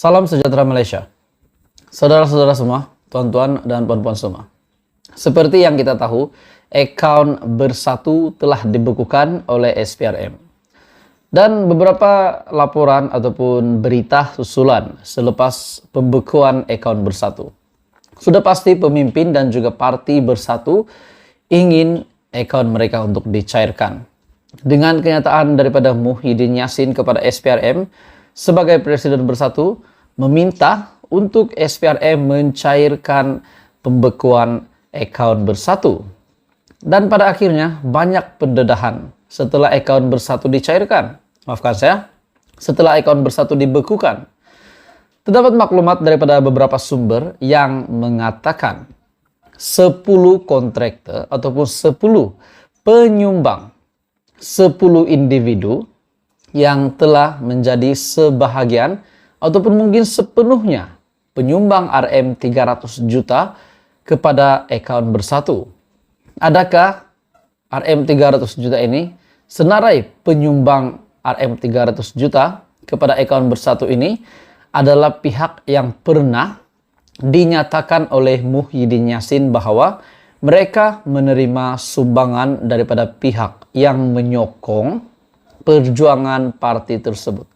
Salam sejahtera Malaysia. Saudara-saudara semua, tuan-tuan dan puan-puan semua. Seperti yang kita tahu, akaun Bersatu telah dibekukan oleh SPRM. Dan beberapa laporan ataupun berita susulan selepas pembekuan akaun Bersatu. Sudah pasti pemimpin dan juga parti Bersatu ingin akaun mereka untuk dicairkan. Dengan kenyataan daripada Muhyiddin Yassin kepada SPRM sebagai Presiden Bersatu meminta untuk SPRM mencairkan pembekuan akaun Bersatu. Dan pada akhirnya banyak pendedahan setelah akaun Bersatu dicairkan. Maafkan saya, setelah akaun Bersatu dibekukan. Terdapat maklumat daripada beberapa sumber yang mengatakan 10 kontraktor ataupun 10 penyumbang, 10 individu yang telah menjadi sebahagian ataupun mungkin sepenuhnya penyumbang RM 300 juta kepada akaun Bersatu. Adakah RM 300 juta ini senarai penyumbang RM 300 juta kepada akaun Bersatu ini adalah pihak yang pernah dinyatakan oleh Muhyiddin Yassin bahwa mereka menerima sumbangan daripada pihak yang menyokong perjuangan parti tersebut.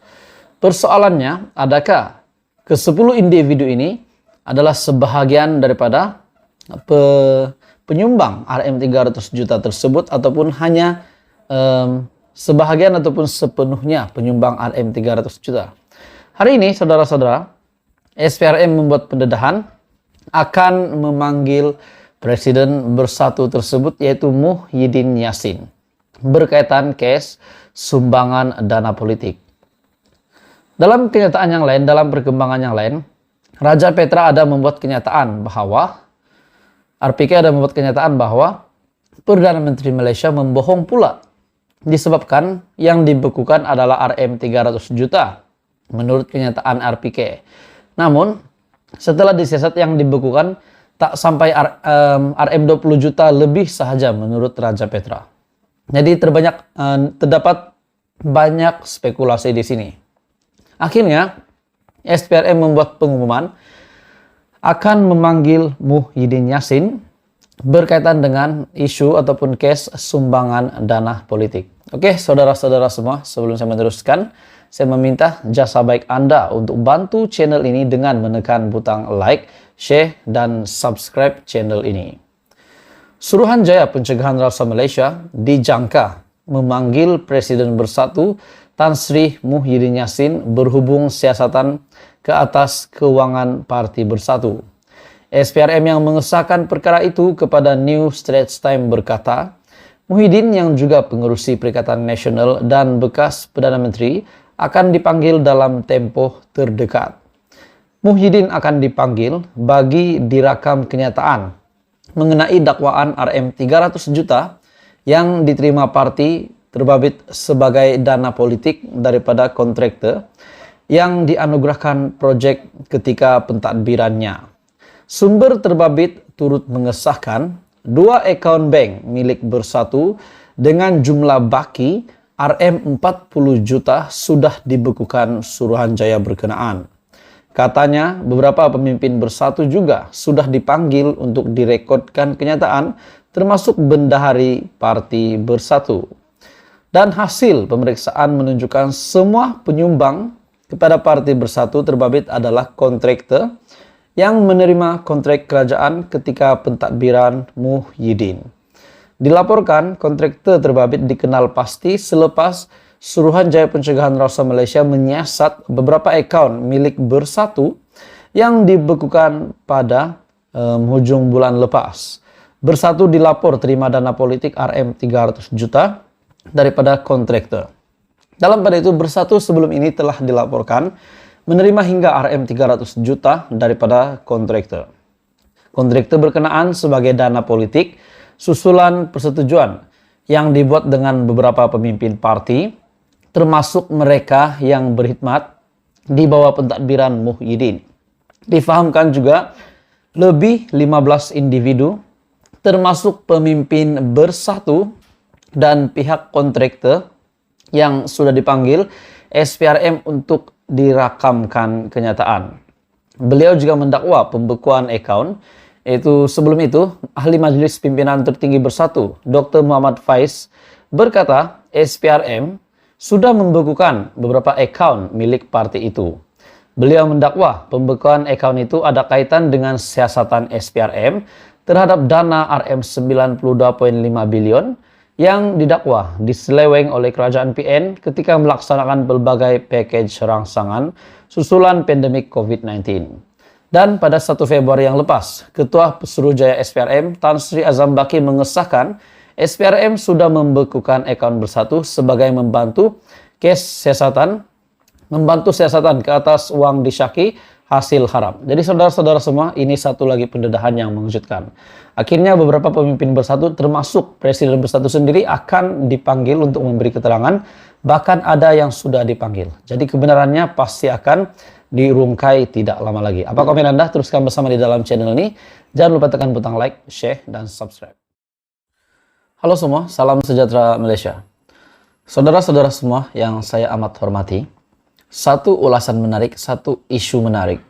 Persoalannya, adakah ke-10 individu ini adalah sebahagian daripada penyumbang RM 300 juta tersebut ataupun hanya sebahagian ataupun sepenuhnya penyumbang RM 300 juta. Hari ini, saudara-saudara, SPRM membuat pendedahan akan memanggil Presiden Bersatu tersebut yaitu Muhyiddin Yassin berkaitan kes sumbangan dana politik. Dalam kenyataan yang lain, dalam perkembangan yang lain, Raja Petra ada membuat kenyataan bahwa RPK ada membuat kenyataan bahwa Perdana Menteri Malaysia membohong pula disebabkan yang dibekukan adalah RM 300 juta menurut kenyataan RPK. Namun, setelah disiasat yang dibekukan tak sampai RM 20 juta lebih sahaja menurut Raja Petra. Jadi terdapat banyak spekulasi di sini. Akhirnya, SPRM membuat pengumuman akan memanggil Muhyiddin Yassin berkaitan dengan isu ataupun kes sumbangan dana politik. Oke, saudara-saudara semua, sebelum saya meneruskan, saya meminta jasa baik Anda untuk bantu channel ini dengan menekan butang like, share, dan subscribe channel ini. Suruhanjaya Pencegahan Rasuah Malaysia dijangka memanggil Presiden Bersatu Tan Sri Muhyiddin Yassin berhubung siasatan ke atas keuangan Parti Bersatu. SPRM yang mengesahkan perkara itu kepada New Straits Times berkata, Muhyiddin yang juga pengerusi Perikatan Nasional dan bekas Perdana Menteri akan dipanggil dalam tempoh terdekat. Muhyiddin akan dipanggil bagi dirakam kenyataan mengenai dakwaan RM 300 juta yang diterima parti terbabit sebagai dana politik daripada kontraktor yang dianugerahkan proyek ketika pentadbirannya. Sumber terbabit turut mengesahkan 2 akaun bank milik Bersatu dengan jumlah baki RM 40 juta sudah dibekukan Suruhanjaya berkenaan. Katanya beberapa pemimpin Bersatu juga sudah dipanggil untuk direkodkan kenyataan termasuk bendahari Parti Bersatu. Dan hasil pemeriksaan menunjukkan semua penyumbang kepada Parti Bersatu terbabit adalah kontraktor yang menerima kontrak kerajaan ketika pentadbiran Muhyiddin. Dilaporkan kontraktor terbabit dikenal pasti selepas Suruhanjaya Pencegahan Rasuah Malaysia menyiasat beberapa akaun milik Bersatu yang dibekukan pada hujung bulan lepas. Bersatu dilapor terima dana politik RM 300 juta daripada kontraktor. Dalam pada itu Bersatu sebelum ini telah dilaporkan menerima hingga RM 300 juta daripada kontraktor. Kontraktor berkenaan sebagai dana politik susulan persetujuan yang dibuat dengan beberapa pemimpin parti, termasuk mereka yang berkhidmat di bawah pentadbiran Muhyiddin. Difahamkan juga lebih 15 individu, termasuk pemimpin Bersatu dan pihak kontraktor yang sudah dipanggil SPRM untuk dirakamkan kenyataan. Beliau juga mendakwa pembekuan account, yaitu sebelum itu Ahli Majelis Pimpinan Tertinggi Bersatu Dr. Muhammad Faiz berkata SPRM sudah membekukan beberapa account milik partai itu. Beliau mendakwa pembekuan account itu ada kaitan dengan siasatan SPRM terhadap dana Rm 92,5 bilion yang didakwa diseleweng oleh kerajaan PN ketika melaksanakan berbagai package rangsangan susulan pandemik COVID-19. Dan pada 1 Februari yang lepas, Ketua Pesuruhjaya SPRM Tan Sri Azam Baki mengesahkan SPRM sudah membekukan akun Bersatu sebagai membantu siasatan ke atas uang disyaki hasil haram. Jadi saudara-saudara semua, ini satu lagi pendedahan yang mengejutkan. Akhirnya beberapa pemimpin Bersatu termasuk Presiden Bersatu sendiri akan dipanggil untuk memberi keterangan, bahkan ada yang sudah dipanggil. Jadi kebenarannya pasti akan diungkai tidak lama lagi. Apa komen Anda? Teruskan bersama di dalam channel ini. Jangan lupa tekan butang like, share, dan subscribe. Halo semua, salam sejahtera Malaysia. Saudara-saudara semua yang saya amat hormati, satu ulasan menarik, satu isu menarik,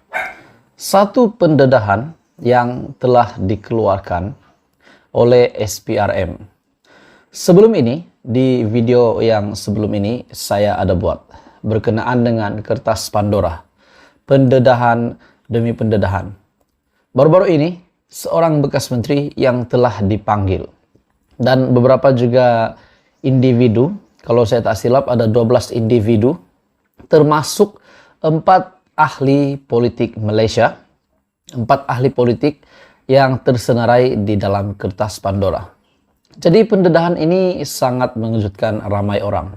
satu pendedahan yang telah dikeluarkan oleh SPRM. Sebelum ini, di video yang sebelum ini saya ada buat berkenaan dengan kertas Pandora, pendedahan demi pendedahan. Baru-baru ini, seorang bekas menteri yang telah dipanggil dan beberapa juga individu, kalau saya tak silap ada 12 individu, termasuk 4 ahli politik Malaysia, 4 ahli politik yang tersenarai di dalam kertas Pandora. Jadi pendedahan ini sangat mengejutkan ramai orang.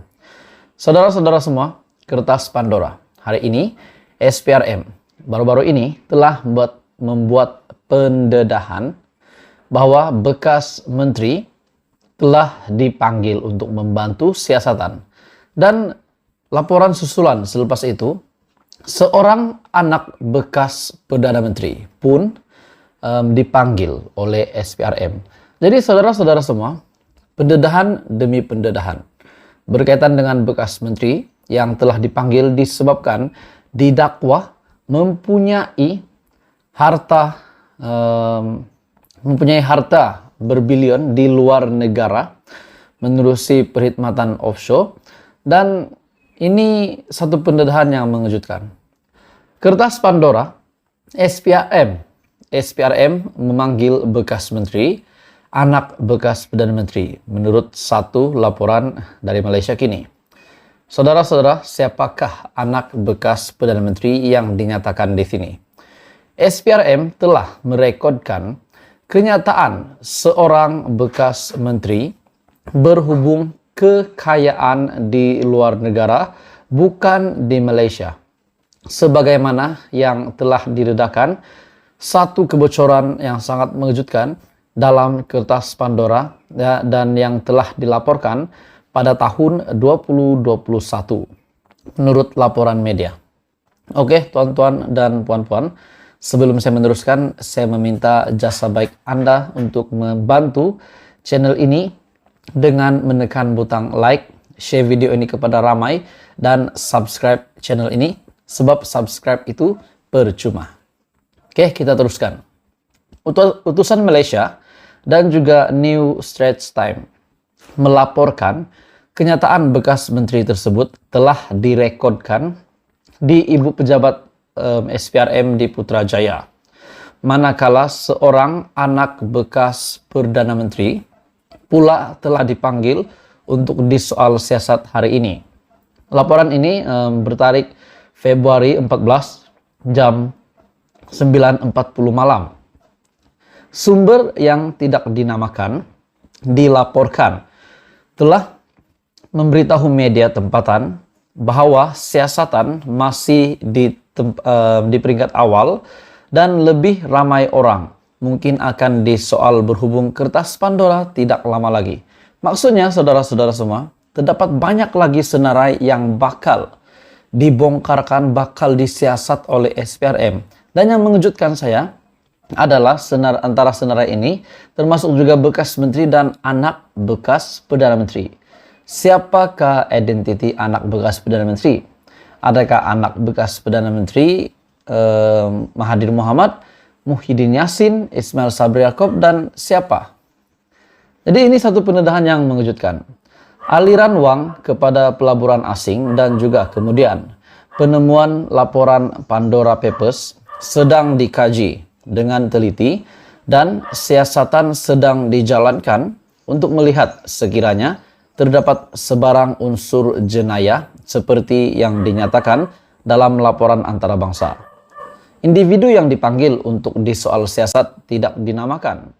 Saudara-saudara semua, kertas Pandora. Hari ini SPRM baru-baru ini telah membuat pendedahan bahwa bekas menteri telah dipanggil untuk membantu siasatan. Dan laporan susulan selepas itu, seorang anak bekas Perdana Menteri pun dipanggil oleh SPRM. Jadi saudara-saudara semua, pendedahan demi pendedahan berkaitan dengan bekas menteri yang telah dipanggil disebabkan didakwa mempunyai harta berbilion di luar negara menerusi perkhidmatan offshore, dan ini satu pendedahan yang mengejutkan. Kertas Pandora, SPRM memanggil bekas menteri, anak bekas Perdana Menteri, menurut satu laporan dari Malaysia Kini. Saudara-saudara, siapakah anak bekas Perdana Menteri yang dinyatakan di sini? SPRM telah merekodkan kenyataan seorang bekas menteri berhubung kekayaan di luar negara, bukan di Malaysia. Sebagaimana yang telah diredakan satu kebocoran yang sangat mengejutkan dalam kertas Pandora dan yang telah dilaporkan pada tahun 2021 menurut laporan media. Oke, tuan-tuan dan puan-puan, sebelum saya meneruskan, saya meminta jasa baik Anda untuk membantu channel ini dengan menekan butang like, share video ini kepada ramai, dan subscribe channel ini, sebab subscribe itu percuma. Oke, kita teruskan. Utusan Malaysia dan juga New Straits Times melaporkan kenyataan bekas menteri tersebut telah direkodkan di ibu pejabat SPRM di Putrajaya, manakala seorang anak bekas Perdana Menteri pula telah dipanggil untuk disoal siasat hari ini. Laporan ini bertarik Februari 14 jam 9.40 malam. Sumber yang tidak dinamakan dilaporkan telah memberitahu media tempatan bahwa siasatan masih di peringkat awal dan lebih ramai orang mungkin akan disoal berhubung kertas Pandora tidak lama lagi. Maksudnya, saudara-saudara semua, terdapat banyak lagi senarai yang bakal dibongkarkan, bakal disiasat oleh SPRM. Dan yang mengejutkan saya adalah antara senarai ini termasuk juga bekas menteri dan anak bekas Perdana Menteri. Siapakah identiti anak bekas Perdana Menteri? Adakah anak bekas Perdana Menteri Mahathir Mohamad, Muhyiddin Yassin, Ismail Sabri Yaakob, dan siapa? Jadi ini satu pendedahan yang mengejutkan. Aliran uang kepada pelaburan asing dan juga kemudian penemuan laporan Pandora Papers sedang dikaji dengan teliti dan siasatan sedang dijalankan untuk melihat sekiranya terdapat sebarang unsur jenayah seperti yang dinyatakan dalam laporan antarabangsa. Individu yang dipanggil untuk disoal siasat tidak dinamakan.